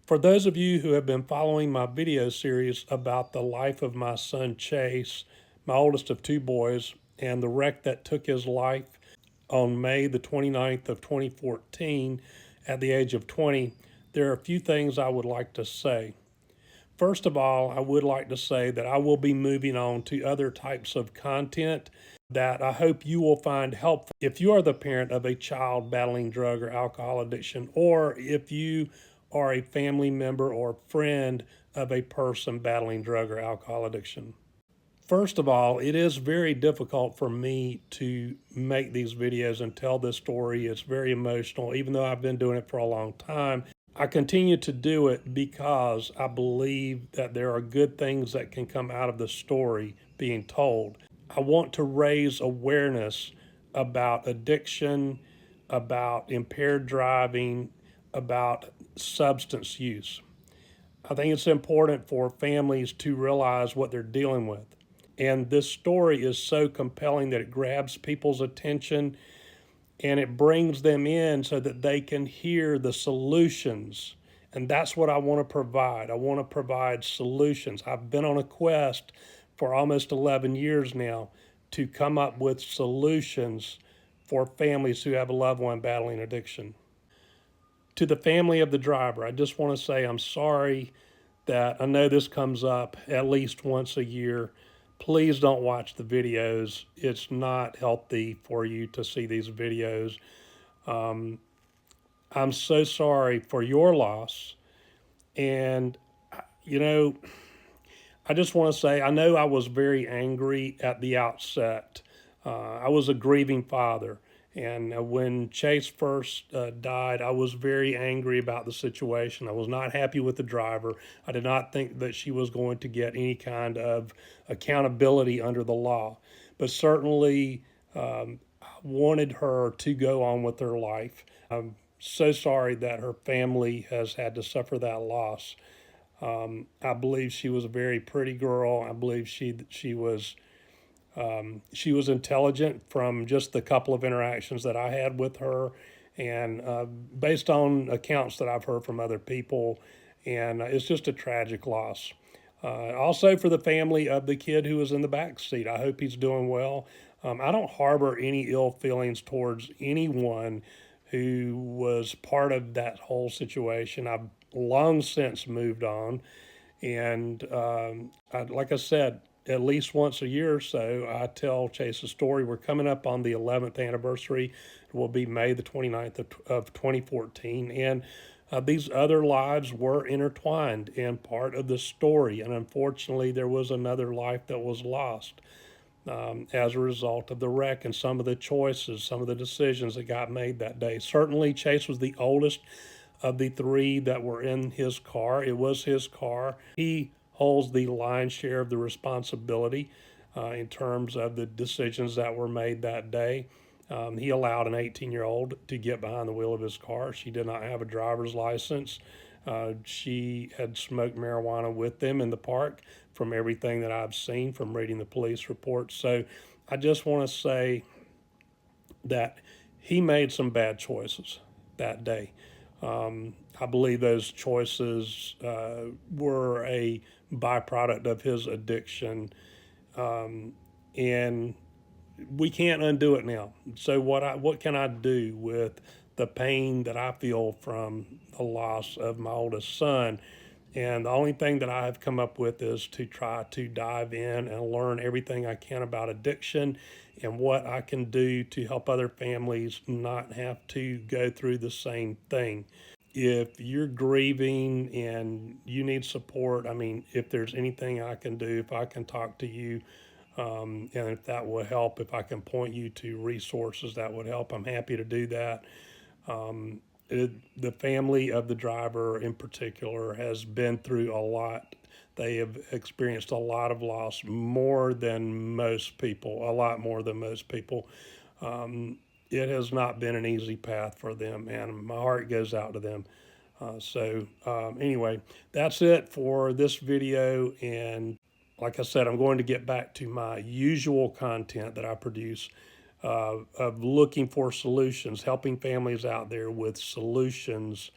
For those of you who have been following my video series about the life of my son Chase, my oldest of two boys, and the wreck that took his life on May the 29th of 2014 at the age of 20, there are a few things I would like to say. First of all, I would like to say that I will be moving on to other types of content that I hope you will find helpful if you are the parent of a child battling drug or alcohol addiction, or if you are a family member or friend of a person battling drug or alcohol addiction. First of all, it is very difficult for me to make these videos and tell this story. It's very emotional, even though I've been doing it for a long time. I continue to do it because I believe that there are good things that can come out of the story being told. I want to raise awareness about addiction, about impaired driving, about substance use. I think it's important for families to realize what they're dealing with. And this story is so compelling that it grabs people's attention and it brings them in so that they can hear the solutions. And that's what I want to provide. I want to provide solutions. I've been on a quest for almost 11 years now to come up with solutions for families who have a loved one battling addiction. To the family of the driver, I just want to say I'm sorry that I know this comes up at least once a year. Please don't watch the videos. It's not healthy for you to see these videos. I'm so sorry for your loss. And, you know, I just want to say I know I was very angry at the outset. I was a grieving father. And when Chase first died, I was very angry about the situation. I was not happy with the driver. I did not think that she was going to get any kind of accountability under the law. But certainly, I wanted her to go on with her life. I'm so sorry that her family has had to suffer that loss. I believe she was a very pretty girl. I believe she was intelligent from just the couple of interactions that I had with her, and based on accounts that I've heard from other people, and it's just a tragic loss. Also, for the family of the kid who was in the back seat, I hope he's doing well. I don't harbor any ill feelings towards anyone who was part of that whole situation. I've long since moved on. And like I said, at least once a year or so, I tell Chase a story. We're coming up on the 11th anniversary. It will be May the 29th of 2014. And these other lives were intertwined in part of the story. And unfortunately, there was another life that was lost as a result of the wreck and some of the choices, some of the decisions that got made that day. Certainly, Chase was the oldest of the three that were in his car. It was his car. He holds the lion's share of the responsibility in terms of the decisions that were made that day. He allowed an 18-year-old to get behind the wheel of his car. She did not have a driver's license. She had smoked marijuana with them in the park, from everything that I've seen from reading the police reports. So I just want to say that he made some bad choices that day. I believe those choices were a byproduct of his addiction, and we can't undo it now. So what can I do with the pain that I feel from the loss of my oldest son? And the only thing that I have come up with is to try to dive in and learn everything I can about addiction and what I can do to help other families not have to go through the same thing. If you're grieving and you need support, I mean, if there's anything I can do, if I can talk to you, and if that will help, if I can point you to resources that would help, I'm happy to do that. The family of the driver in particular has been through a lot. They have experienced a lot of loss, more than most people, a lot more than most people. It has not been an easy path for them, and my heart goes out to them. Anyway, that's it for this video. And like I said, I'm going to get back to my usual content that I produce of looking for solutions, helping families out there with solutions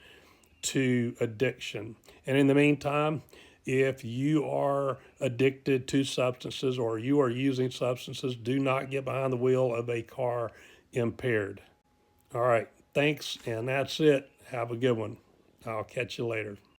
to addiction. And in the meantime, if you are addicted to substances or you are using substances, do not get behind the wheel of a car impaired. All right, thanks, and that's it. Have a good one. I'll catch you later.